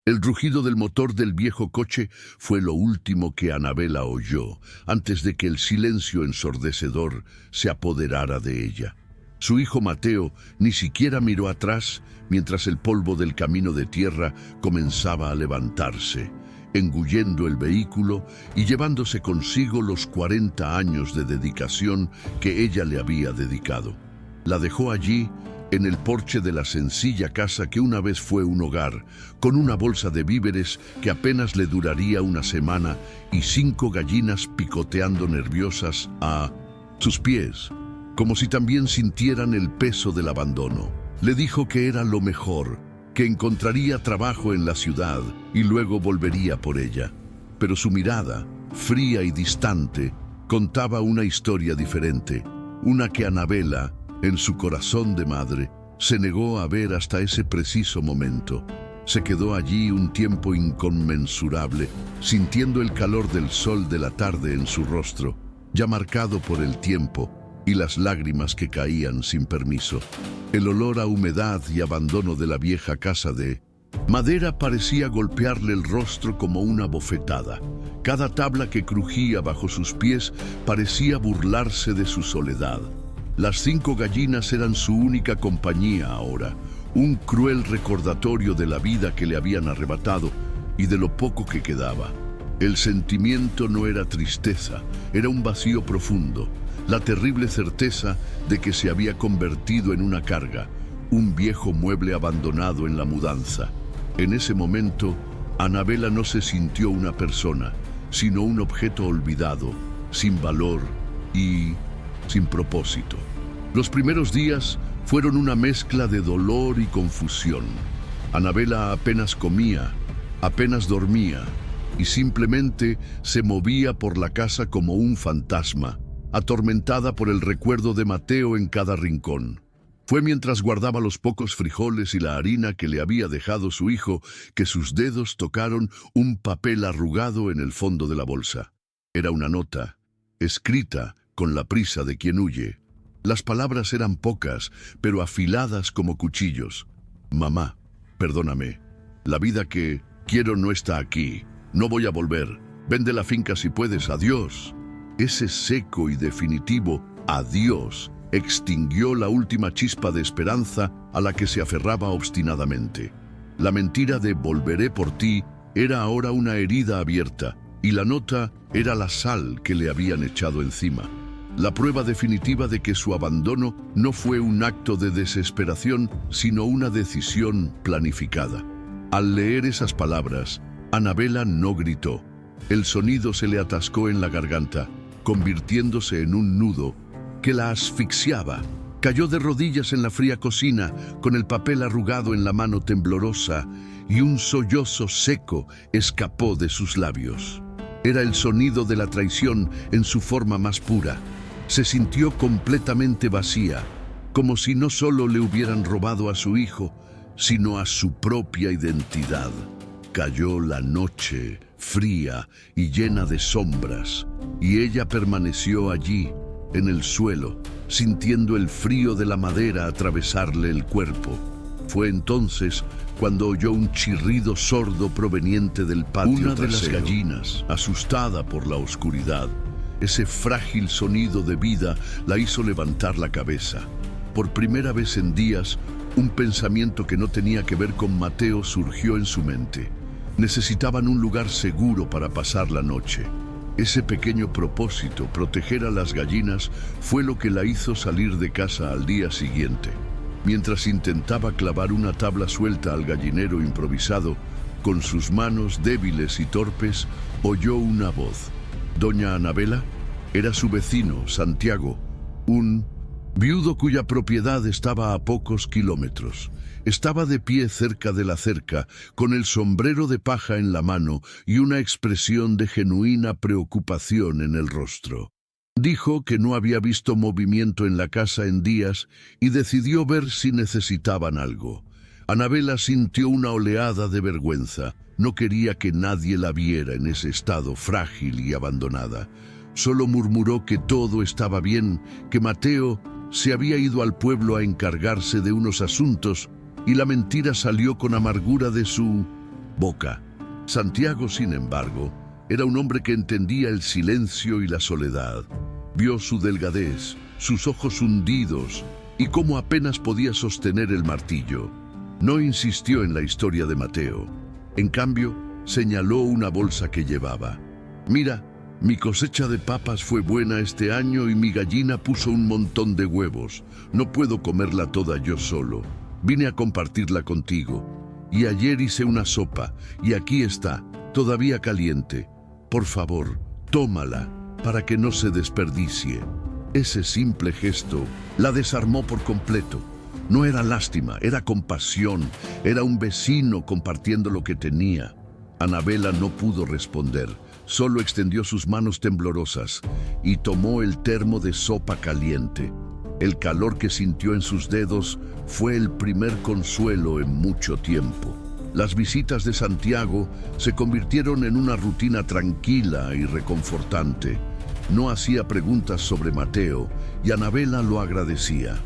El rugido del motor del viejo coche fue lo último que Anabela oyó antes de que el silencio ensordecedor se apoderara de ella. Su hijo Mateo ni siquiera miró atrás mientras el polvo del camino de tierra comenzaba a levantarse, engullendo el vehículo y llevándose consigo los 40 años de dedicación que ella le había dedicado. La dejó allí, en el porche de la sencilla casa que una vez fue un hogar, con una bolsa de víveres que apenas le duraría una semana y 5 gallinas picoteando nerviosas a sus pies, como si también sintieran el peso del abandono. Le dijo que era lo mejor, que encontraría trabajo en la ciudad y luego volvería por ella. Pero su mirada, fría y distante, contaba una historia diferente, una que Anabela, en su corazón de madre, se negó a ver hasta ese preciso momento. Se quedó allí un tiempo inconmensurable, sintiendo el calor del sol de la tarde en su rostro, ya marcado por el tiempo y las lágrimas que caían sin permiso. El olor a humedad y abandono de la vieja casa de madera parecía golpearle el rostro como una bofetada. Cada tabla que crujía bajo sus pies parecía burlarse de su soledad. Las 5 gallinas eran su única compañía ahora, un cruel recordatorio de la vida que le habían arrebatado y de lo poco que quedaba. El sentimiento no era tristeza, era un vacío profundo, la terrible certeza de que se había convertido en una carga, un viejo mueble abandonado en la mudanza. En ese momento, Anabela no se sintió una persona, sino un objeto olvidado, sin valor y sin propósito. Los primeros días fueron una mezcla de dolor y confusión. Anabela apenas comía, apenas dormía y simplemente se movía por la casa como un fantasma, atormentada por el recuerdo de Mateo en cada rincón. Fue mientras guardaba los pocos frijoles y la harina que le había dejado su hijo que sus dedos tocaron un papel arrugado en el fondo de la bolsa. Era una nota, escrita con la prisa de quien huye. Las palabras eran pocas, pero afiladas como cuchillos. Mamá, perdóname. La vida que quiero no está aquí. No voy a volver. Vende la finca si puedes. Adiós. Ese seco y definitivo adiós extinguió la última chispa de esperanza a la que se aferraba obstinadamente. La mentira de volveré por ti era ahora una herida abierta, y la nota era la sal que le habían echado encima. La prueba definitiva de que su abandono no fue un acto de desesperación, sino una decisión planificada. Al leer esas palabras, Anabela no gritó. El sonido se le atascó en la garganta, convirtiéndose en un nudo que la asfixiaba. Cayó de rodillas en la fría cocina, con el papel arrugado en la mano temblorosa, y un sollozo seco escapó de sus labios. Era el sonido de la traición en su forma más pura. Se sintió completamente vacía, como si no solo le hubieran robado a su hijo, sino a su propia identidad. Cayó la noche, fría y llena de sombras, y ella permaneció allí, en el suelo, sintiendo el frío de la madera atravesarle el cuerpo. Fue entonces cuando oyó un chirrido sordo proveniente del patio trasero. Una de las gallinas, asustada por la oscuridad, ese frágil sonido de vida la hizo levantar la cabeza. Por primera vez en días, un pensamiento que no tenía que ver con Mateo surgió en su mente. Necesitaban un lugar seguro para pasar la noche. Ese pequeño propósito, proteger a las gallinas, fue lo que la hizo salir de casa al día siguiente. Mientras intentaba clavar una tabla suelta al gallinero improvisado, con sus manos débiles y torpes, oyó una voz. Doña Anabela era su vecino, Santiago, un viudo cuya propiedad estaba a pocos kilómetros. Estaba de pie cerca de la cerca, con el sombrero de paja en la mano y una expresión de genuina preocupación en el rostro. Dijo que no había visto movimiento en la casa en días y decidió ver si necesitaban algo. Anabela sintió una oleada de vergüenza. No quería que nadie la viera en ese estado frágil y abandonada. Solo murmuró que todo estaba bien, que Mateo se había ido al pueblo a encargarse de unos asuntos y la mentira salió con amargura de su boca. Santiago, sin embargo, era un hombre que entendía el silencio y la soledad. Vio su delgadez, sus ojos hundidos y cómo apenas podía sostener el martillo. No insistió en la historia de Mateo. En cambio, señaló una bolsa que llevaba. «Mira, mi cosecha de papas fue buena este año y mi gallina puso un montón de huevos. No puedo comerla toda yo solo. Vine a compartirla contigo. Y ayer hice una sopa, y aquí está, todavía caliente. Por favor, tómala, para que no se desperdicie». Ese simple gesto la desarmó por completo. No era lástima, era compasión, era un vecino compartiendo lo que tenía. Anabela no pudo responder, solo extendió sus manos temblorosas y tomó el termo de sopa caliente. El calor que sintió en sus dedos fue el primer consuelo en mucho tiempo. Las visitas de Santiago se convirtieron en una rutina tranquila y reconfortante. No hacía preguntas sobre Mateo y Anabela lo agradecía.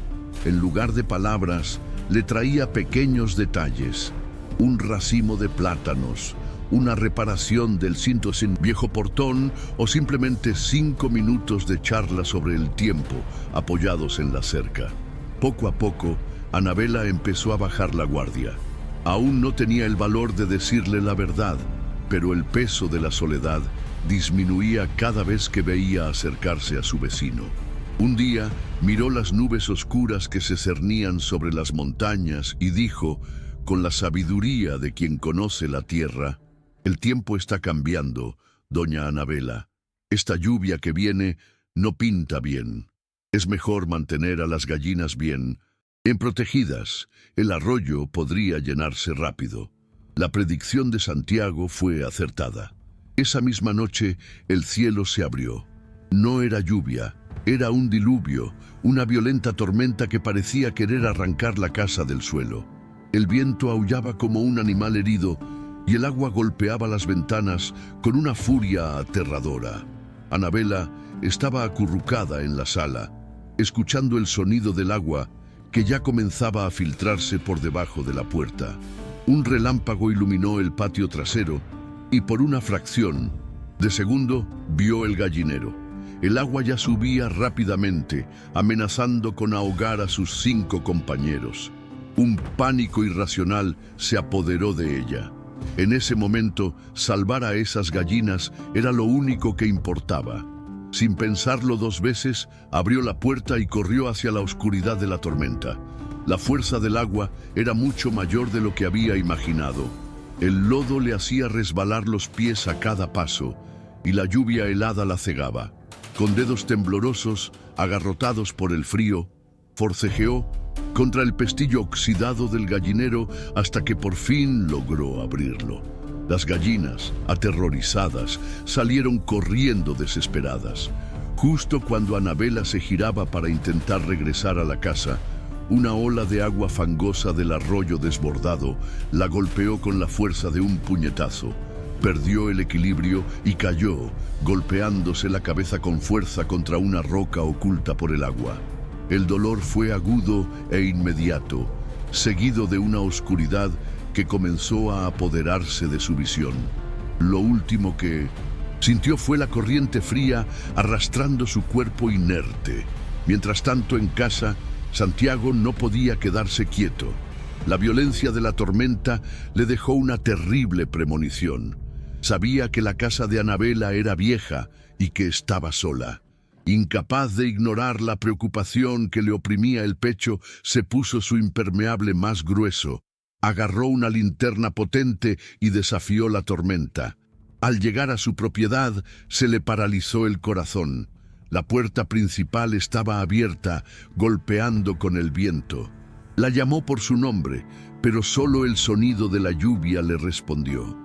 En lugar de palabras, le traía pequeños detalles: un racimo de plátanos, una reparación del cinto sin viejo portón o simplemente 5 minutos de charla sobre el tiempo apoyados en la cerca. Poco a poco, Anabela empezó a bajar la guardia. Aún no tenía el valor de decirle la verdad, pero el peso de la soledad disminuía cada vez que veía acercarse a su vecino. Un día miró las nubes oscuras que se cernían sobre las montañas y dijo, con la sabiduría de quien conoce la tierra: «El tiempo está cambiando, doña Anabela. Esta lluvia que viene no pinta bien. Es mejor mantener a las gallinas bien protegidas. El arroyo podría llenarse rápido». La predicción de Santiago fue acertada. Esa misma noche el cielo se abrió. No era lluvia, era un diluvio, una violenta tormenta que parecía querer arrancar la casa del suelo. El viento aullaba como un animal herido y el agua golpeaba las ventanas con una furia aterradora. Anabela estaba acurrucada en la sala, escuchando el sonido del agua que ya comenzaba a filtrarse por debajo de la puerta. Un relámpago iluminó el patio trasero y por una fracción de segundo vio el gallinero. El agua ya subía rápidamente, amenazando con ahogar a sus 5 compañeros. Un pánico irracional se apoderó de ella. En ese momento, salvar a esas gallinas era lo único que importaba. Sin pensarlo 2 veces, abrió la puerta y corrió hacia la oscuridad de la tormenta. La fuerza del agua era mucho mayor de lo que había imaginado. El lodo le hacía resbalar los pies a cada paso, y la lluvia helada la cegaba. Con dedos temblorosos, agarrotados por el frío, forcejeó contra el pestillo oxidado del gallinero hasta que por fin logró abrirlo. Las gallinas, aterrorizadas, salieron corriendo desesperadas. Justo cuando Anabela se giraba para intentar regresar a la casa, una ola de agua fangosa del arroyo desbordado la golpeó con la fuerza de un puñetazo. Perdió el equilibrio y cayó, golpeándose la cabeza con fuerza contra una roca oculta por el agua. El dolor fue agudo e inmediato, seguido de una oscuridad que comenzó a apoderarse de su visión. Lo último que sintió fue la corriente fría arrastrando su cuerpo inerte. Mientras tanto, en casa, Santiago no podía quedarse quieto. La violencia de la tormenta le dejó una terrible premonición. Sabía que la casa de Anabela era vieja y que estaba sola. Incapaz de ignorar la preocupación que le oprimía el pecho, se puso su impermeable más grueso, agarró una linterna potente y desafió la tormenta. Al llegar a su propiedad, se le paralizó el corazón. La puerta principal estaba abierta, golpeando con el viento. La llamó por su nombre, pero solo el sonido de la lluvia le respondió.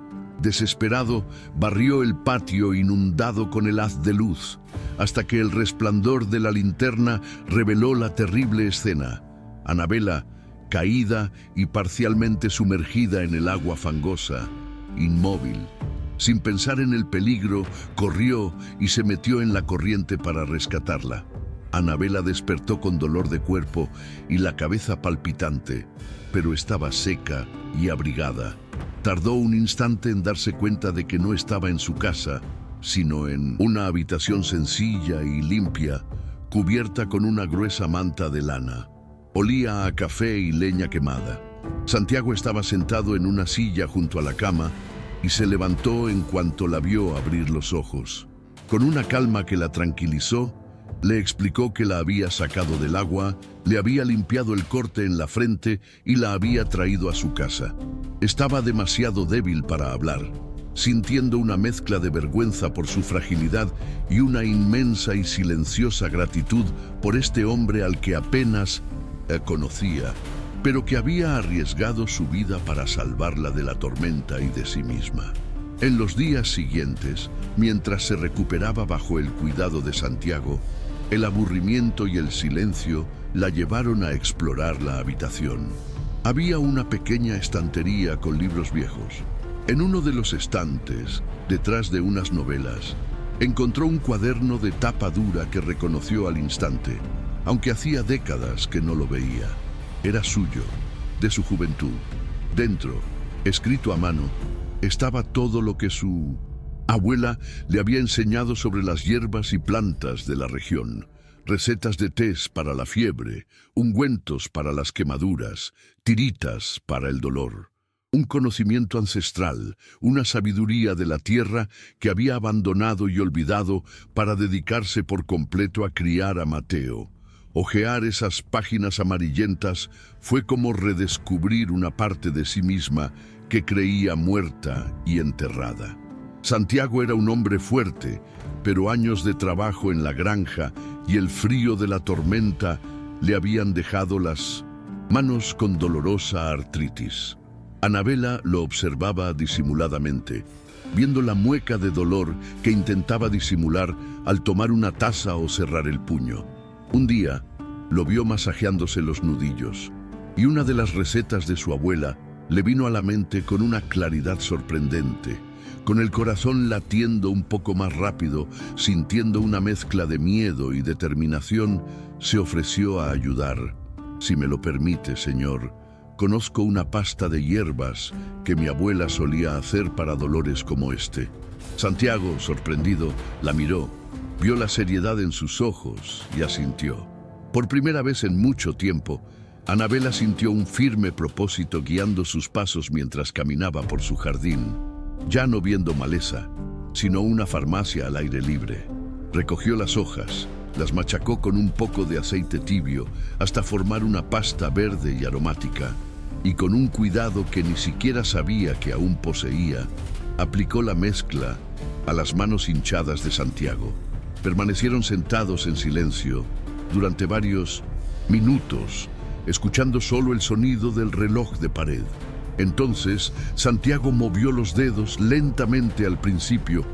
Desesperado, barrió el patio inundado con el haz de luz, hasta que el resplandor de la linterna reveló la terrible escena. Anabela, caída y parcialmente sumergida en el agua fangosa, inmóvil. Sin pensar en el peligro, corrió y se metió en la corriente para rescatarla. Anabela despertó con dolor de cuerpo y la cabeza palpitante, pero estaba seca y abrigada. Tardó un instante en darse cuenta de que no estaba en su casa, sino en una habitación sencilla y limpia, cubierta con una gruesa manta de lana. Olía a café y leña quemada. Santiago estaba sentado en una silla junto a la cama y se levantó en cuanto la vio abrir los ojos. Con una calma que la tranquilizó, le explicó que la había sacado del agua, le había limpiado el corte en la frente y la había traído a su casa. Estaba demasiado débil para hablar, sintiendo una mezcla de vergüenza por su fragilidad y una inmensa y silenciosa gratitud por este hombre al que apenas conocía, pero que había arriesgado su vida para salvarla de la tormenta y de sí misma. En los días siguientes, mientras se recuperaba bajo el cuidado de Santiago, el aburrimiento y el silencio la llevaron a explorar la habitación. Había una pequeña estantería con libros viejos. En uno de los estantes, detrás de unas novelas, encontró un cuaderno de tapa dura que reconoció al instante, aunque hacía décadas que no lo veía. Era suyo, de su juventud. Dentro, escrito a mano, estaba todo lo que su abuela le había enseñado sobre las hierbas y plantas de la región. Recetas de tés para la fiebre, ungüentos para las quemaduras, tiritas para el dolor. Un conocimiento ancestral, una sabiduría de la tierra que había abandonado y olvidado para dedicarse por completo a criar a Mateo. Hojear esas páginas amarillentas fue como redescubrir una parte de sí misma que creía muerta y enterrada. Santiago era un hombre fuerte, pero años de trabajo en la granja y el frío de la tormenta le habían dejado las manos con dolorosa artritis. Anabela lo observaba disimuladamente, viendo la mueca de dolor que intentaba disimular al tomar una taza o cerrar el puño. Un día, lo vio masajeándose los nudillos, y una de las recetas de su abuela le vino a la mente con una claridad sorprendente. Con el corazón latiendo un poco más rápido, sintiendo una mezcla de miedo y determinación, se ofreció a ayudar. «Si me lo permite, señor, conozco una pasta de hierbas que mi abuela solía hacer para dolores como este». Santiago, sorprendido, la miró, vio la seriedad en sus ojos y asintió. Por primera vez en mucho tiempo, Anabela sintió un firme propósito guiando sus pasos mientras caminaba por su jardín, ya no viendo maleza, sino una farmacia al aire libre. Recogió las hojas, las machacó con un poco de aceite tibio hasta formar una pasta verde y aromática, y con un cuidado que ni siquiera sabía que aún poseía, aplicó la mezcla a las manos hinchadas de Santiago. Permanecieron sentados en silencio durante varios minutos, escuchando solo el sonido del reloj de pared. Entonces, Santiago movió los dedos lentamente al principio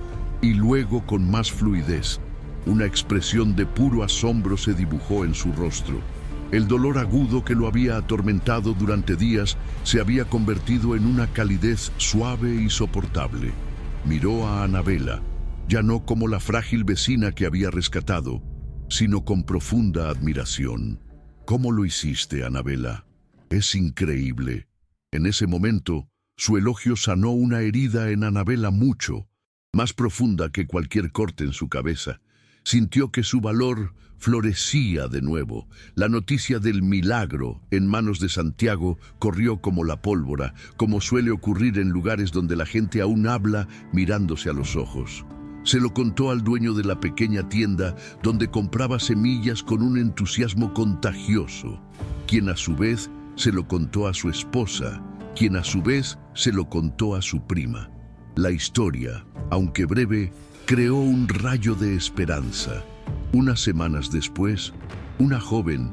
y luego con más fluidez. Una expresión de puro asombro se dibujó en su rostro. El dolor agudo que lo había atormentado durante días se había convertido en una calidez suave y soportable. Miró a Anabela, ya no como la frágil vecina que había rescatado, sino con profunda admiración. «¿Cómo lo hiciste, Anabela? Es increíble». En ese momento, su elogio sanó una herida en Anabela mucho, más profunda que cualquier corte en su cabeza. Sintió que su valor florecía de nuevo. La noticia del milagro en manos de Santiago corrió como la pólvora, como suele ocurrir en lugares donde la gente aún habla mirándose a los ojos. Se lo contó al dueño de la pequeña tienda donde compraba semillas con un entusiasmo contagioso, quien a su vez se lo contó a su esposa, quien a su vez se lo contó a su prima. La historia, aunque breve, creó un rayo de esperanza. Unas semanas después, una joven,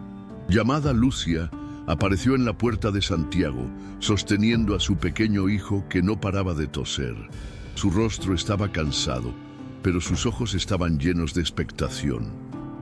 llamada Lucia, apareció en la puerta de Santiago, sosteniendo a su pequeño hijo que no paraba de toser. Su rostro estaba cansado, pero sus ojos estaban llenos de expectación.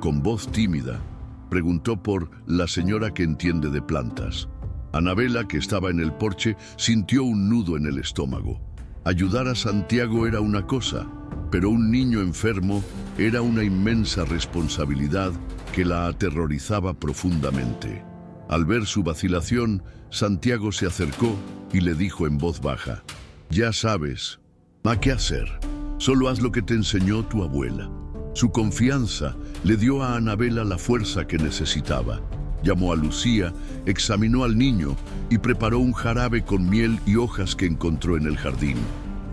Con voz tímida, preguntó por la señora que entiende de plantas. Anabela, que estaba en el porche, sintió un nudo en el estómago. Ayudar a Santiago era una cosa, pero un niño enfermo era una inmensa responsabilidad que la aterrorizaba profundamente. Al ver su vacilación, Santiago se acercó y le dijo en voz baja: Ya sabes, ¿a qué hacer? Solo haz lo que te enseñó tu abuela. Su confianza le dio a Anabela la fuerza que necesitaba. Llamó a Lucía, examinó al niño y preparó un jarabe con miel y hojas que encontró en el jardín.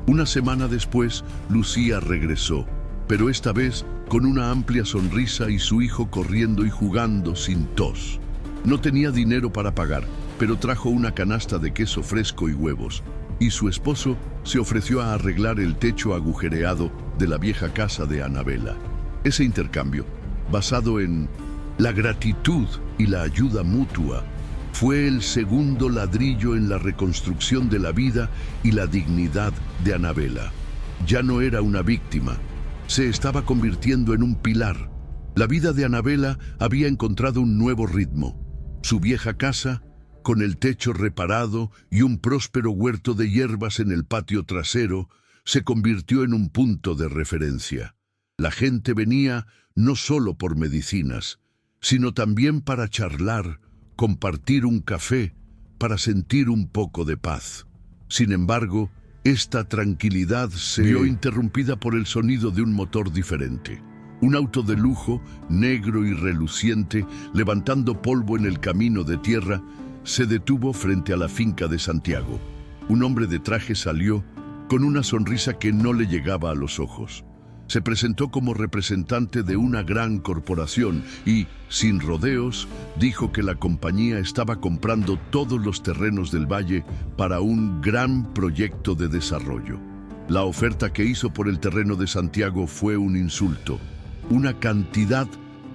Una semana después, Lucía regresó, pero esta vez con una amplia sonrisa y su hijo corriendo y jugando sin tos. No tenía dinero para pagar, pero trajo una canasta de queso fresco y huevos, y su esposo se ofreció a arreglar el techo agujereado de la vieja casa de Anabela. Ese intercambio, basado en la gratitud y la ayuda mutua, fue el segundo ladrillo en la reconstrucción de la vida y la dignidad de Anabela. Ya no era una víctima, se estaba convirtiendo en un pilar. La vida de Anabela había encontrado un nuevo ritmo. Su vieja casa, con el techo reparado y un próspero huerto de hierbas en el patio trasero, se convirtió en un punto de referencia. La gente venía no solo por medicinas, sino también para charlar, compartir un café, para sentir un poco de paz. Sin embargo, esta tranquilidad se vio interrumpida por el sonido de un motor diferente. Un auto de lujo, negro y reluciente, levantando polvo en el camino de tierra, se detuvo frente a la finca de Santiago. Un hombre de traje salió con una sonrisa que no le llegaba a los ojos. Se presentó como representante de una gran corporación y, sin rodeos, dijo que la compañía estaba comprando todos los terrenos del valle para un gran proyecto de desarrollo. La oferta que hizo por el terreno de Santiago fue un insulto, una cantidad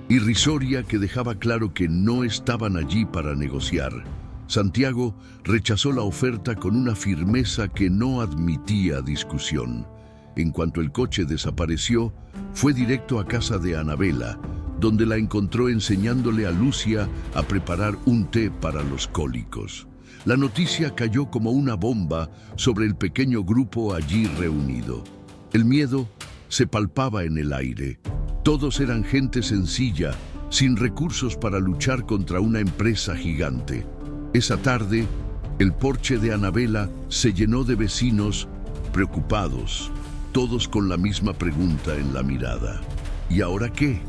irrisoria que dejaba claro que no estaban allí para negociar. Santiago rechazó la oferta con una firmeza que no admitía discusión. En cuanto el coche desapareció, fue directo a casa de Anabela, donde la encontró enseñándole a Lucia a preparar un té para los cólicos. La noticia cayó como una bomba sobre el pequeño grupo allí reunido. El miedo se palpaba en el aire. Todos eran gente sencilla, sin recursos para luchar contra una empresa gigante. Esa tarde, el porche de Anabela se llenó de vecinos preocupados, todos con la misma pregunta en la mirada. ¿Y ahora qué?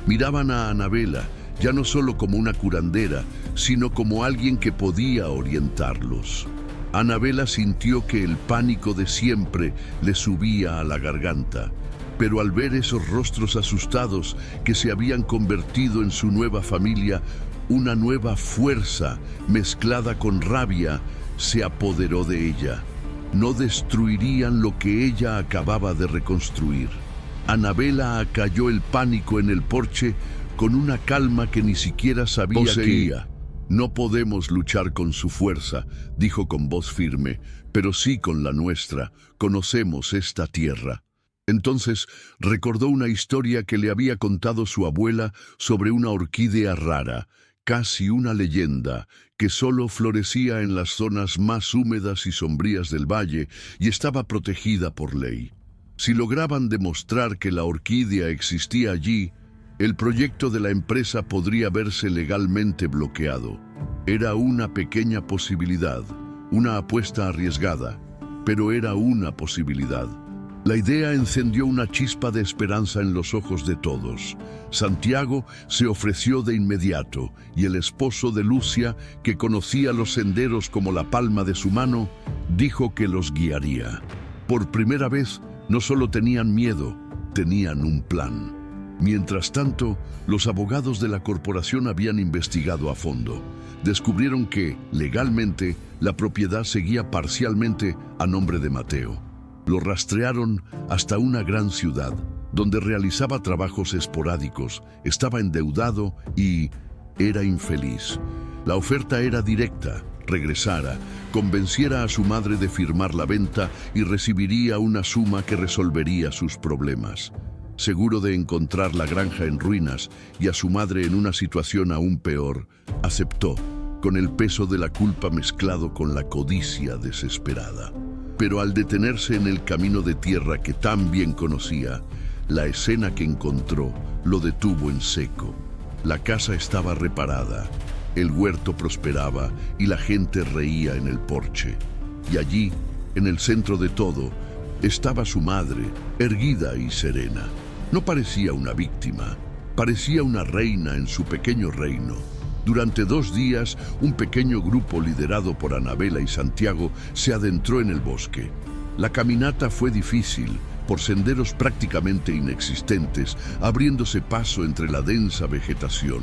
Miraban a Anabela, ya no solo como una curandera, sino como alguien que podía orientarlos. Anabela sintió que el pánico de siempre le subía a la garganta, pero al ver esos rostros asustados que se habían convertido en su nueva familia, una nueva fuerza mezclada con rabia se apoderó de ella. No destruirían lo que ella acababa de reconstruir. Anabela acalló el pánico en el porche con una calma que ni siquiera sabía poseía. No podemos luchar con su fuerza, dijo con voz firme, pero sí con la nuestra. Conocemos esta tierra. Entonces recordó una historia que le había contado su abuela sobre una orquídea rara, casi una leyenda, que solo florecía en las zonas más húmedas y sombrías del valle y estaba protegida por ley. Si lograban demostrar que la orquídea existía allí, el proyecto de la empresa podría verse legalmente bloqueado. Era una pequeña posibilidad, una apuesta arriesgada, pero era una posibilidad. La idea encendió una chispa de esperanza en los ojos de todos. Santiago se ofreció de inmediato y el esposo de Lucia, que conocía los senderos como la palma de su mano, dijo que los guiaría. Por primera vez, no solo tenían miedo, tenían un plan. Mientras tanto, los abogados de la corporación habían investigado a fondo. Descubrieron que, legalmente, la propiedad seguía parcialmente a nombre de Mateo. Lo rastrearon hasta una gran ciudad, donde realizaba trabajos esporádicos, estaba endeudado y era infeliz. La oferta era directa: regresara, convenciera a su madre de firmar la venta y recibiría una suma que resolvería sus problemas. Seguro de encontrar la granja en ruinas y a su madre en una situación aún peor, aceptó, con el peso de la culpa mezclado con la codicia desesperada. Pero al detenerse en el camino de tierra que tan bien conocía, la escena que encontró lo detuvo en seco. La casa estaba reparada, el huerto prosperaba y la gente reía en el porche. Y allí, En el centro de todo estaba su madre, erguida y serena. No parecía una víctima, parecía una reina en su pequeño reino. Durante 2 días, un pequeño grupo liderado por Anabela y Santiago se adentró en el bosque. La caminata fue difícil, por senderos prácticamente inexistentes, abriéndose paso entre la densa vegetación.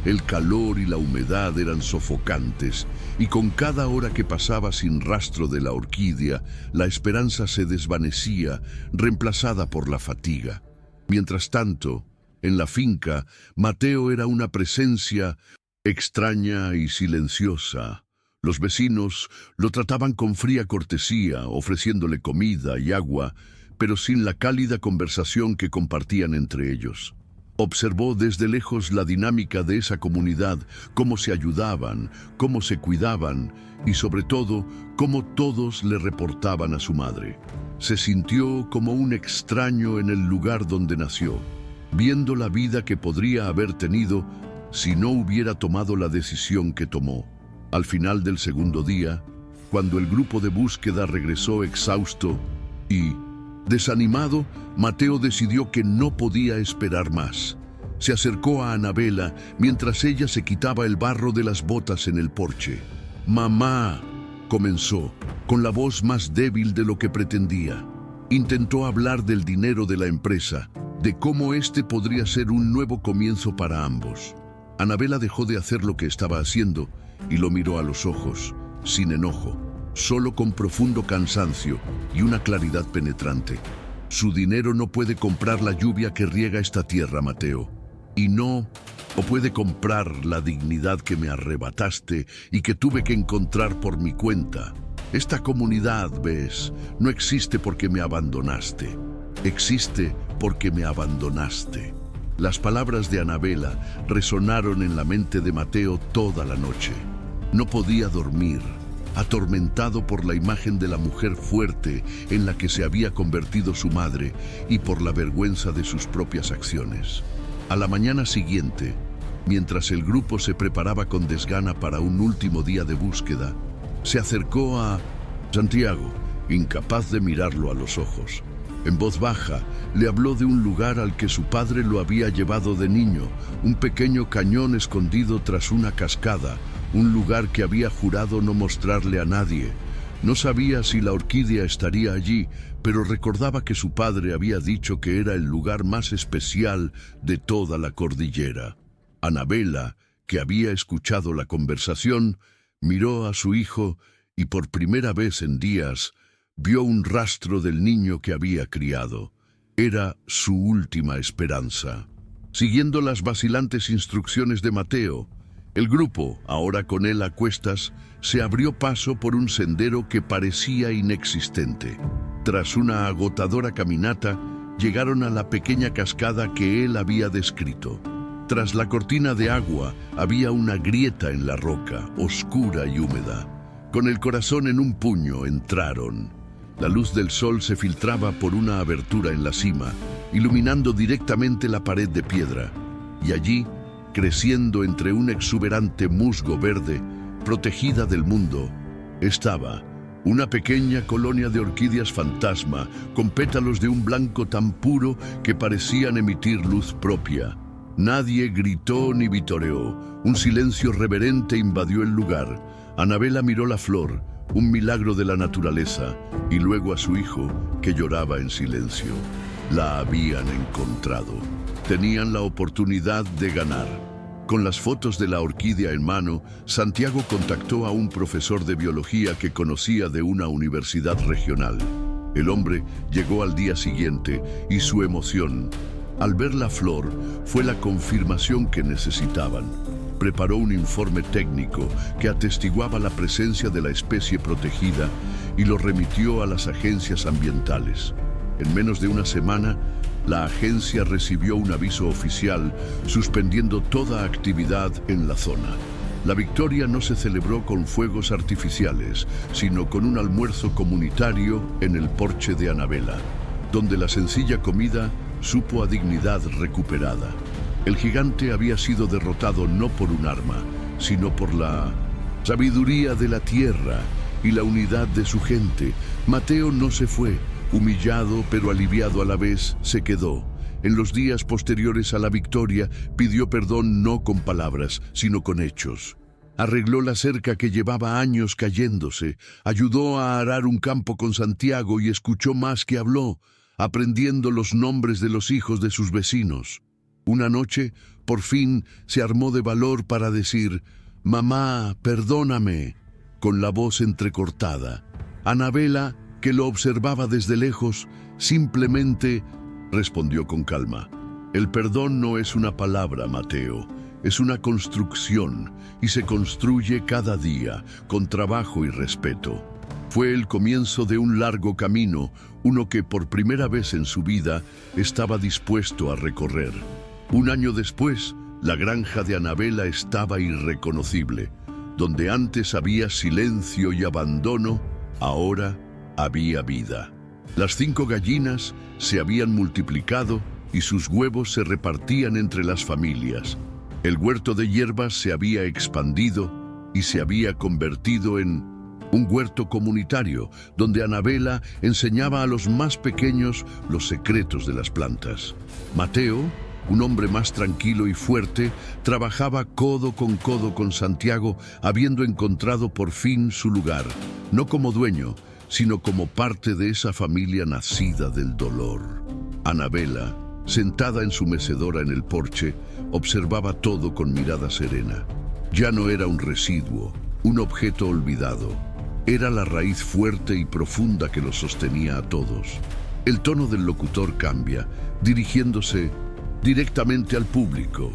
El calor y la humedad eran sofocantes, y con cada hora que pasaba sin rastro de la orquídea, la esperanza se desvanecía, reemplazada por la fatiga. Mientras tanto, en la finca, Mateo era una presencia extraña y silenciosa. Los vecinos lo trataban con fría cortesía, ofreciéndole comida y agua, pero sin la cálida conversación que compartían entre ellos. Observó desde lejos la dinámica de esa comunidad, cómo se ayudaban, cómo se cuidaban y sobre todo, cómo todos le reportaban a su madre. Se sintió como un extraño en el lugar donde nació, viendo la vida que podría haber tenido si no hubiera tomado la decisión que tomó. Al final del segundo día, cuando el grupo de búsqueda regresó exhausto y desanimado, Mateo decidió que no podía esperar más. Se acercó a Anabela mientras ella se quitaba el barro de las botas en el porche. «Mamá», comenzó, con la voz más débil de lo que pretendía. Intentó hablar del dinero de la empresa, de cómo este podría ser un nuevo comienzo para ambos. Anabela dejó de hacer lo que estaba haciendo y lo miró a los ojos, sin enojo, solo con profundo cansancio y una claridad penetrante. «Su dinero no puede comprar la lluvia que riega esta tierra, Mateo. Y no puede comprar la dignidad que me arrebataste y que tuve que encontrar por mi cuenta. Esta comunidad, ves, no existe porque me abandonaste. Existe porque me abandonaste». Las palabras de Anabela resonaron en la mente de Mateo toda la noche. No podía dormir, atormentado por la imagen de la mujer fuerte en la que se había convertido su madre y por la vergüenza de sus propias acciones. A la mañana siguiente, mientras el grupo se preparaba con desgana para un último día de búsqueda, se acercó a Santiago, incapaz de mirarlo a los ojos. En voz baja, le habló de un lugar al que su padre lo había llevado de niño, un pequeño cañón escondido tras una cascada, un lugar que había jurado no mostrarle a nadie. No sabía si la orquídea estaría allí, pero recordaba que su padre había dicho que era el lugar más especial de toda la cordillera. Anabela, que había escuchado la conversación, miró a su hijo y por primera vez en días vio un rastro del niño que había criado. Era su última esperanza. Siguiendo las vacilantes instrucciones de Mateo, el grupo, ahora con él a cuestas, se abrió paso por un sendero que parecía inexistente. Tras una agotadora caminata, llegaron a la pequeña cascada que él había descrito. Tras la cortina de agua había una grieta en la roca, oscura y húmeda. Con el corazón en un puño entraron. La luz del sol se filtraba por una abertura en la cima, iluminando directamente la pared de piedra. Y allí, creciendo entre un exuberante musgo verde, protegida del mundo, estaba una pequeña colonia de orquídeas fantasma, con pétalos de un blanco tan puro que parecían emitir luz propia. Nadie gritó ni vitoreó. Un silencio reverente invadió el lugar. Anabela miró la flor, un milagro de la naturaleza, y luego a su hijo, que lloraba en silencio. La habían encontrado. Tenían la oportunidad de ganar. Con las fotos de la orquídea en mano, Santiago contactó a un profesor de biología que conocía de una universidad regional. El hombre llegó al día siguiente y su emoción, al ver la flor, fue la confirmación que necesitaban. Preparó un informe técnico que atestiguaba la presencia de la especie protegida y lo remitió a las agencias ambientales. En menos de una semana, la agencia recibió un aviso oficial suspendiendo toda actividad en la zona. La victoria no se celebró con fuegos artificiales, sino con un almuerzo comunitario en el porche de Anabela, donde la sencilla comida supo a dignidad recuperada. El gigante había sido derrotado no por un arma, sino por la sabiduría de la tierra y la unidad de su gente. Mateo no se fue, humillado pero aliviado a la vez, se quedó. En los días posteriores a la victoria, pidió perdón no con palabras, sino con hechos. Arregló la cerca que llevaba años cayéndose, ayudó a arar un campo con Santiago y escuchó más que habló, aprendiendo los nombres de los hijos de sus vecinos. Una noche, por fin, se armó de valor para decir: «Mamá, perdóname», con la voz entrecortada. Anabela, que lo observaba desde lejos, simplemente respondió con calma: «El perdón no es una palabra, Mateo, es una construcción y se construye cada día con trabajo y respeto». Fue el comienzo de un largo camino, uno que por primera vez en su vida estaba dispuesto a recorrer. Un año después, la granja de Anabela estaba irreconocible. Donde antes había silencio y abandono, ahora había vida. Las 5 gallinas se habían multiplicado y sus huevos se repartían entre las familias. El huerto de hierbas se había expandido y se había convertido en un huerto comunitario, donde Anabela enseñaba a los más pequeños los secretos de las plantas. Mateo, un hombre más tranquilo y fuerte, trabajaba codo con Santiago, habiendo encontrado por fin su lugar, no como dueño, sino como parte de esa familia nacida del dolor. Anabela, sentada en su mecedora en el porche, observaba todo con mirada serena. Ya no era un residuo, un objeto olvidado. Era la raíz fuerte y profunda que los sostenía a todos. El tono del locutor cambia, dirigiéndose directamente al público.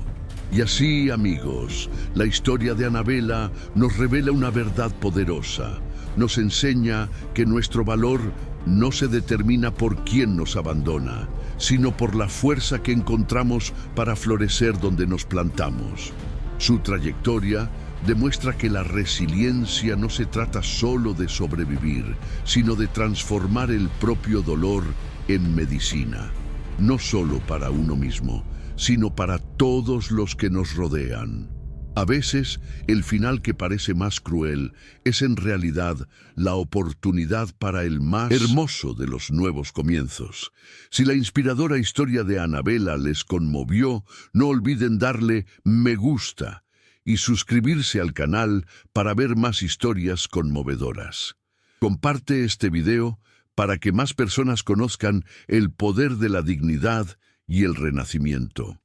Y así, amigos, la historia de Anabela nos revela una verdad poderosa. Nos enseña que nuestro valor no se determina por quién nos abandona, sino por la fuerza que encontramos para florecer donde nos plantamos. Su trayectoria demuestra que la resiliencia no se trata solo de sobrevivir, sino de transformar el propio dolor en medicina. No solo para uno mismo, sino para todos los que nos rodean. A veces, el final que parece más cruel es en realidad la oportunidad para el más hermoso de los nuevos comienzos. Si la inspiradora historia de Anabela les conmovió, no olviden darle me gusta y suscribirse al canal para ver más historias conmovedoras. Comparte este video para que más personas conozcan el poder de la dignidad y el renacimiento.